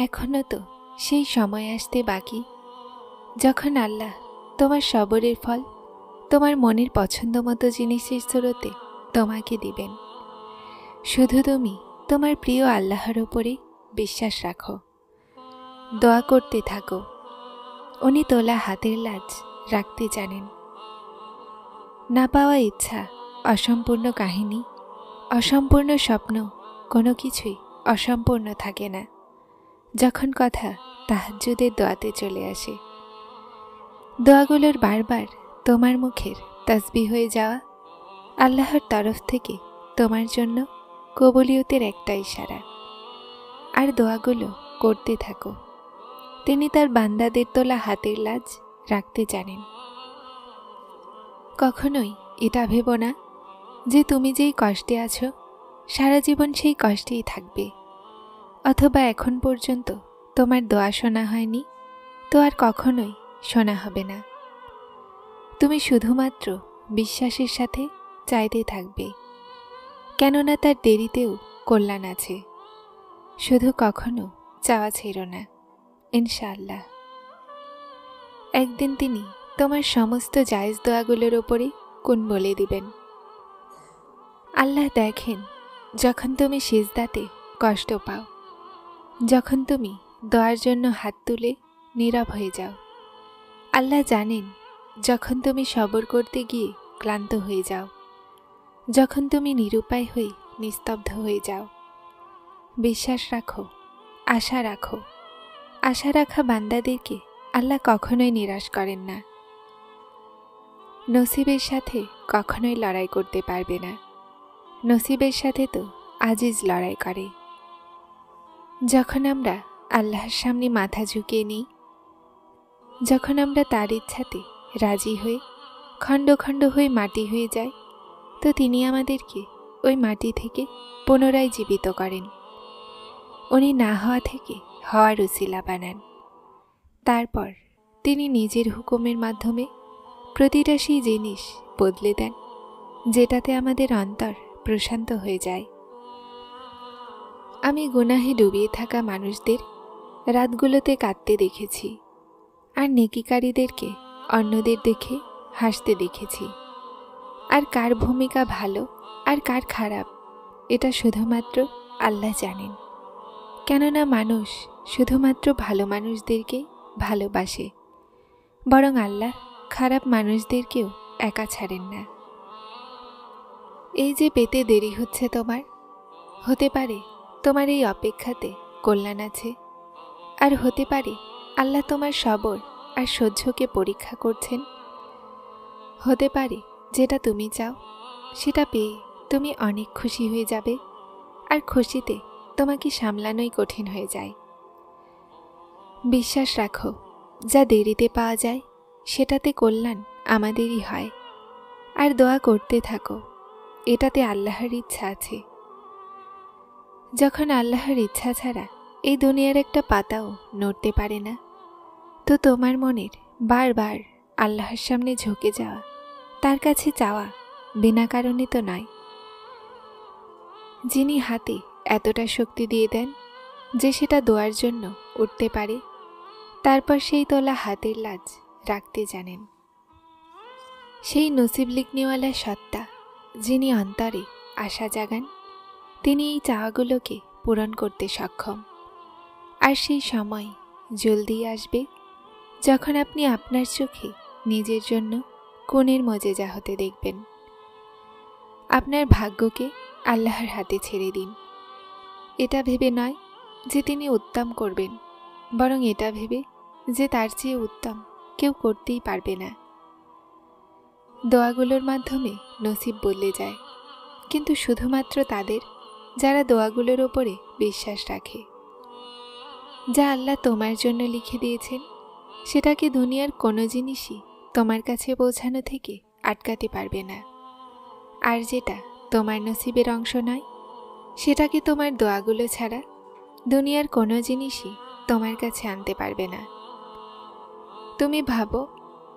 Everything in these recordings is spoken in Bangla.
এখনো তো সেই সময় আসতে বাকি যখন আল্লাহ তোমার সবরের ফল তোমার মনের পছন্দ মতো জিনিসের স্রোতে তোমাকে দিবেন। শুধু তুমি তোমার প্রিয় আল্লাহর ওপরে বিশ্বাস রাখো, দোয়া করতে থাকো। উনি তোলা হাতের লাজ রাখতে জানেন। না পাওয়া ইচ্ছা, অসম্পূর্ণ কাহিনী, অসম্পূর্ণ স্বপ্ন, কোনো কিছুই অসম্পূর্ণ থাকে না যখন কথা তাহাজ্জুদের দোয়াতে চলে আসে। দোয়াগুলোর বারবার তোমার মুখের তাসবিহ হয়ে যাওয়া আল্লাহর তরফ থেকে তোমার জন্য কবুলিয়তের একটা ইশারা। আর দোয়াগুলো করতে থাকো। তিনি তার বান্দাদের তোলা হাতের লাজ রাখতে জানেন। কখনোই এটা ভেবো না যে তুমি যেই কষ্টে আছো সারা জীবন সেই কষ্টেই থাকবে, অথবা এখন পর্যন্ত তোমার দোয়া শোনা হয়নি তো আর কখনোই শোনা হবে না। তুমি শুধুমাত্র বিশ্বাসের সাথে চাইতে থাকবে, কেননা তার দেরিতেও কল্যাণ আছে। শুধু কখনো চাওয়া ছেড়ো না, ইনশাআল্লাহ একদিন তিনি তোমার সমস্ত জায়েজ দোয়াগুলোর ওপরে কোন বলে দিবেন। আল্লাহ দেখেন যখন তুমি সিজদাতে কষ্ট পাও, যখন তুমি দোয়ার জন্য হাত তুলে নীরব হয়ে যাও। আল্লাহ জানেন যখন তুমি সবর করতে গিয়ে ক্লান্ত হয়ে যাও, যখন তুমি নিরুপায় হয়ে নিস্তব্ধ হয়ে যাও। বিশ্বাস রাখো, আশা রাখো। আশা রাখা বান্দাদেরকে আল্লাহ কখনোই নিরাশ করেন না। নসিবের সাথে কখনোই লড়াই করতে পারবে না। নসিবের সাথে তো আজিজ লড়াই করে। যখন আমরা আল্লাহর সামনে মাথা ঝুঁকিয়ে নিই, যখন আমরা তার ইচ্ছাতে রাজি হয়ে খণ্ড খণ্ড হয়ে মাটি হয়ে যাই, তো তিনি আমাদেরকে ওই মাটি থেকে পুনরায় জীবিত করেন। উনি না হওয়া থেকে হওয়ার উসিলা বানান। তারপর তিনি নিজের হুকুমের মাধ্যমে প্রতিটা সেই জিনিস বদলে দেন যেটাতে আমাদের অন্তর প্রশান্ত হয়ে যায়। আমি গুনাহে ডুবিয়ে থাকা মানুষদের রাতগুলোতে কাঁদতে দেখেছি, আর নেকিকারীদেরকে অন্যদের দেখে হাসতে দেখেছি। আর কার ভূমিকা ভালো আর কার খারাপ এটা শুধুমাত্র আল্লাহ জানেন, কেননা মানুষ শুধুমাত্র ভালো মানুষদেরকে ভালোবাসে, বরং আল্লাহ খারাপ মানুষদেরকেও একা ছাড়েন না। এই যে পেতে দেরি হচ্ছে তোমার, হতে পারে তোমার এই অপেক্ষাতে কল্যাণ আছে, আর হতে পারে আল্লাহ তোমার সবর আর সহ্যকে পরীক্ষা করছেন। হতে পারে যেটা তুমি চাও সেটা পেয়ে তুমি অনেক খুশি হয়ে যাবে, আর খুশিতে তোমাকে সামলানোই কঠিন হয়ে যায়। বিশ্বাস রাখো, যা দেরিতে পাওয়া যায় সেটাতে কল্যাণ আমাদেরই হয়। আর দোয়া করতে থাকো, এটাতে আল্লাহর ইচ্ছা আছে। যখন আল্লাহর ইচ্ছা ছাড়া এই দুনিয়ার একটা পাতাও নড়তে পারে না, তো তোমার মনের বারবার আল্লাহর সামনে ঝুঁকে যাওয়া, তার কাছে চাওয়া বিনা কারণে তো নয়। যিনি হাতে এতটা শক্তি দিয়ে দেন যে সেটা দোয়ার জন্য উঠতে পারে, তারপর সেই তোলা হাতের লাজ রাখতে জানেন। সেই নসিব লিখনিওয়ালা সত্তা যিনি অন্তরে আশা জাগান, তিনি এই চাওয়াগুলোকে পূরণ করতে সক্ষম। আর সেই সময় জলদি আসবে যখন আপনি আপনার চোখে নিজের জন্য কোণের মজেজা হতে দেখবেন। আপনার ভাগ্যকে আল্লাহর হাতে ছেড়ে দিন। এটা ভেবে নয় যে তিনি উত্তম করবেন, বরং এটা ভেবে যে তার চেয়ে উত্তম কেউ করতেই পারবে না। দোয়াগুলোর মাধ্যমে নসিব বদলে যায়, কিন্তু শুধুমাত্র তাদের যারা দোয়াগুলোর ওপরে বিশ্বাস রাখে। যা আল্লাহ তোমার জন্য লিখে দিয়েছেন সেটাকে দুনিয়ার কোনো জিনিসই তোমার কাছে পৌঁছানো থেকে আটকাতে পারবে না। আর যেটা তোমার নসিবের অংশ নয় সেটাকে তোমার দোয়াগুলো ছাড়া দুনিয়ার কোনো জিনিসই তোমার কাছে আনতে পারবে না। তুমি ভাবো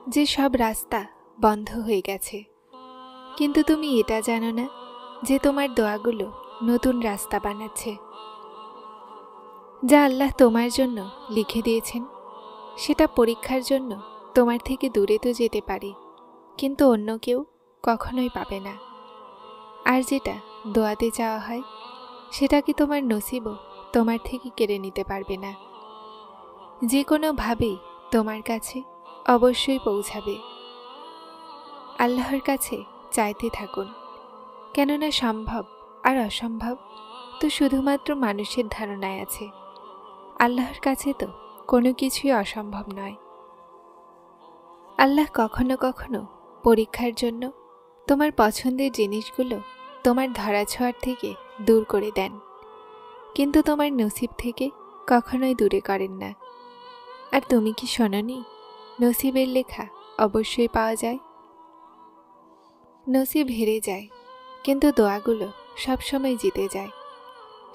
যে সব রাস্তা বন্ধ হয়ে গেছে, কিন্তু তুমি এটা জানো না যে তোমার দোয়াগুলো নতুন রাস্তা বানাচ্ছে। যা আল্লাহ তোমার জন্য লিখে দিয়েছেন সেটা পরীক্ষার জন্য তোমার থেকে দূরে তো যেতে পারে, কিন্তু অন্য কেউ কখনোই পাবে না। আর যেটা দোয়াতে চাওয়া হয় সেটা কি তোমার নসিবও তোমার থেকে কেড়ে নিতে পারবে না। যে কোনোভাবেই তোমার কাছে অবশ্যই পৌঁছাবে। আল্লাহর কাছে চাইতে থাকুন, কেননা সম্ভব আর অসম্ভব তো শুধুমাত্র মানুষের ধারণায় আছে। আল্লাহর কাছে তো কোনো কিছুই অসম্ভব নয়। আল্লাহ কখনো কখনো পরীক্ষার জন্য তোমার পছন্দের জিনিসগুলো তোমার ধরাছোঁয়ার থেকে দূর করে দেন, কিন্তু তোমার নসিব থেকে কখনোই দূরে করেন না। আর তুমি কি শোনোনি, নসিবের লেখা অবশ্যই পাওয়া যায়। নসিব হেরে যায়, কিন্তু দোয়াগুলো সবসময় জিতে যায়।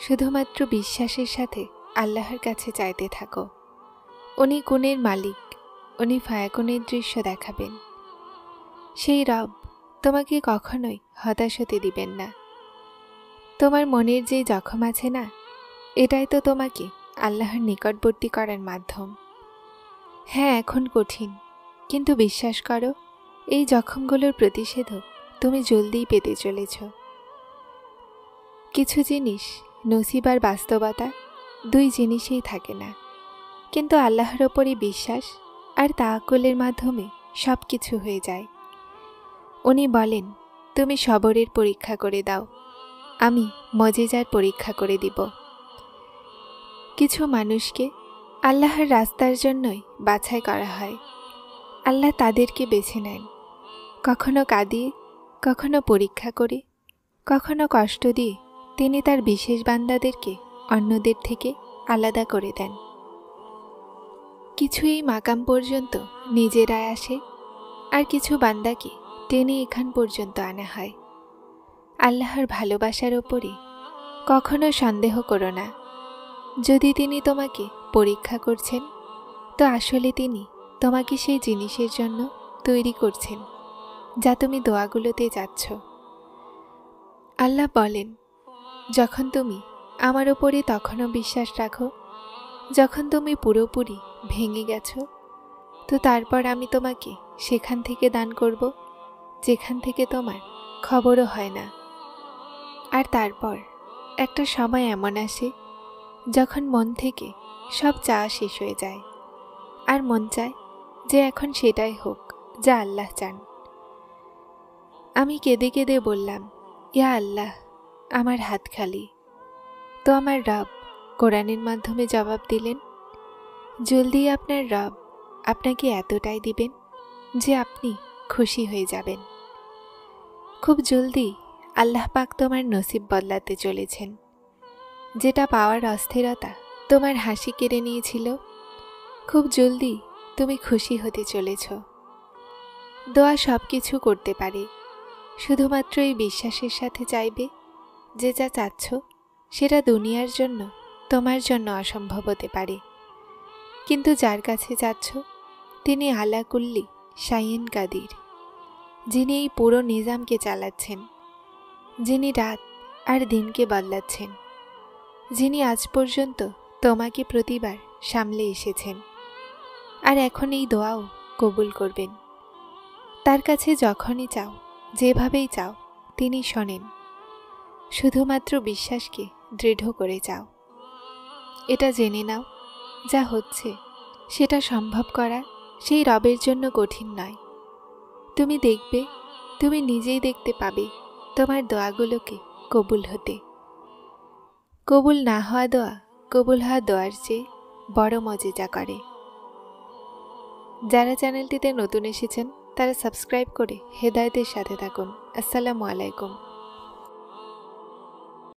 শুধুমাত্র বিশ্বাসের সাথে আল্লাহর কাছে চাইতে থাকো। উনি গুণের মালিক, উনি ফায়াকুনের দৃশ্য দেখাবেন। সেই রব তোমাকে কখনোই হতাশ হতে দিবেন না। তোমার মনের যে জখম আছে না, এটাই তো তোমাকে আল্লাহর নিকটবর্তী করার মাধ্যম। হ্যাঁ, এখন কঠিন, কিন্তু বিশ্বাস করো, এই জখমগুলোর প্রতিষেধক তুমি জলদিই পেতে চলেছ। কিছু জিনিস নসিব আর বাস্তবতা দুই জিনিসেই থাকে না, কিন্তু আল্লাহর ওপরই বিশ্বাস আর তাওয়াক্কুলের মাধ্যমে সব কিছু হয়ে যায়। উনি বলেন, তুমি সবরের পরীক্ষা করে দাও, আমি মজেজার পরীক্ষা করে দিব। কিছু মানুষকে আল্লাহর রাস্তার জন্যই বাছাই করা হয়। আল্লাহ তাদেরকে বেছে নেন, কখনো কাঁদিয়ে, কখনো পরীক্ষা করে, কখনো কষ্ট দিয়ে তিনি তার বিশেষ বান্দাদেরকে অন্যদের থেকে আলাদা করে দেন। কিছু এই মাকাম পর্যন্ত নিজেরাই আসে, আর কিছু বান্দাকে টেনে এখান পর্যন্ত আনা হয়। আল্লাহর ভালোবাসার ওপরে কখনো সন্দেহ করো না। যদি তিনি তোমাকে পরীক্ষা করছেন, তো আসলে তিনি তোমাকে সেই জিনিসের জন্য তৈরি করছেন যা তুমি দোয়াগুলোতে যাচ্ছ। আল্লাহ বলেন, যখন তুমি আমার ওপরে তখনও বিশ্বাস রাখো যখন তুমি পুরোপুরি ভেঙে গেছো, তো তারপর আমি তোমাকে সেখান থেকে দান করব যেখান থেকে তোমার খবরও হয় না। আর তারপর একটা সময় এমন আসে যখন মন থেকে সব চাওয়া শেষ হয়ে যায়, আর মন চায় যে এখন সেটাই হোক যা আল্লাহ চান। আমি কেঁদে কেঁদে বললাম, ইয়া আল্লাহ, আমার হাত খালি। তো আমার রব কোরআনের মাধ্যমে জবাব দিলেন, জলদি আপনার রব আপনাকে এতটাই দিবেন যে আপনি খুশি হয়ে যাবেন। খুব জলদি আল্লাহ পাক তোমার নসিব বদলাতে চলেছেন। যেটা পাওয়ার অস্থিরতা তোমার হাসি কেড়ে নিয়েছিল, খুব জলদি তুমি খুশি হতে চলেছ। দোয়া সব কিছু করতে পারে, শুধুমাত্র এই বিশ্বাসের সাথে চাইবে যে যা চাচ্ছ সেটা দুনিয়ার জন্য তোমার জন্য অসম্ভব হতে পারে, কিন্তু যার কাছে যাচ্ছ তিনি আলা কুল্লি শাইইন কাদির, যিনি এই পুরো নিজামকে চালাচ্ছেন, যিনি রাত আর দিনকে বদলাচ্ছেন, যিনি আজ পর্যন্ত তোমাকে প্রতিবার সামলে এসেছেন, আর এখন এই দোয়াও কবুল করবেন। তার কাছে যখনই চাও, যেভাবেই চাও, তিনি শোনেন। শুধুমাত্র বিশ্বাসকে দৃঢ় করে চাও। এটা জেনে নাও, যা হচ্ছে সেটা সম্ভব করা সেই রবের জন্য কঠিন নয়। তুমি দেখবে, তুমি নিজেই দেখতে পাবে তোমার দোয়াগুলোকে কবুল হতে। কবুল না হওয়া দোয়া কবুল হওয়া দোয়ার চেয়ে বড় মজেজা করে। যারা চ্যানেলটিতে নতুন এসেছেন তারা সাবস্ক্রাইব করে হেদায়েতের সাথে থাকুন। আসসালামু আলাইকুম।